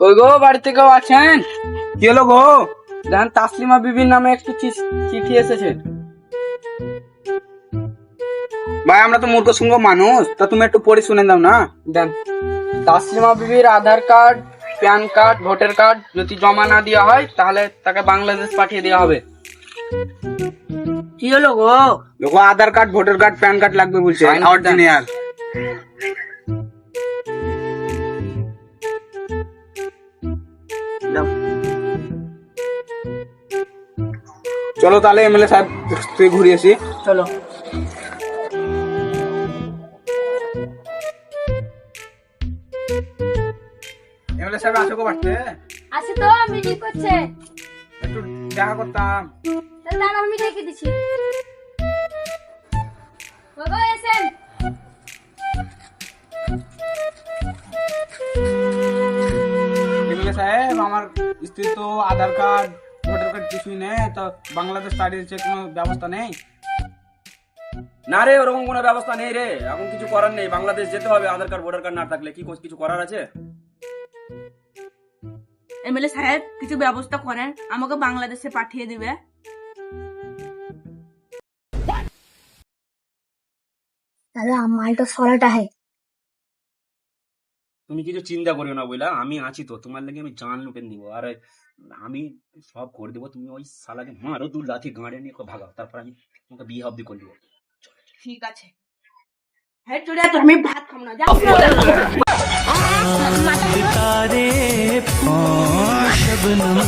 ওই গো বাড়িতে কেউ আছেন? কি হলো গো? দেখেন তাসলিমা বিবির নামে একটু চিঠি এসেছে। ভাই আমরা তো মূর্খ সঙ্গ মানুষ, তা তুমি একটু পড়ে শুনে দাও না। দেন। তাসলিমা বিবির Aadhaar card, PAN card, voter card যদি জমা না দেওয়া হয় তাহলে তাকে বাংলাদেশ পাঠিয়ে দেওয়া হবে। কি হলো গো? দেখো Aadhaar card, voter card, PAN card লাগবে বলছে, Sign করে দেন। অরিজিনাল। চলো তাহলে এমএলএ সাহেব তুই ঘুরে আসি। চলো। এমএলএ সাহেব আসো গো বাড়তে, আছে তো মিটিং করছে। একটু দেখা করতাম। তাহলে দাঁড়াও, আমি ডেকে দিচ্ছি। বাবা এসেন। এমএলএ সাহেব আমার স্ত্রী তো আধার কার্ড, ভোটার কার্ড কিছুই নেই, তো বাংলাদেশ পাঠিয়েছে, কোনো ব্যবস্থা নেই? না রে, ওরকম কোনো ব্যবস্থা নেই রে, এখন কিছু করার নেই, বাংলাদেশ যেতে হবে আধার কার্ড ভোটার কার্ড না থাকলে। কি কিছু করার আছে? এমএলএ সাহেব কিছু ব্যবস্থা করেন, আমাকে বাংলাদেশে পাঠিয়ে দিবে। দাদা মালটা সরাটা है। তুমি কিছু চিন্তা করিও না বুঝলা, আমি আছি তো, তোমার লাগে আমি জান লুটে দিব, আর আমি সব করে দেবো। তুমি ওই শালাকে মারো, দু লাঠি গাঁড়ে নিয়ে ভাগাও, তারপর আমি তোমাকে বিয়ে অব্দি করে দেবো। ঠিক আছে। হ্যাঁ চলে তো, আমি ভাত খাবো না, যাও। तारे शबनम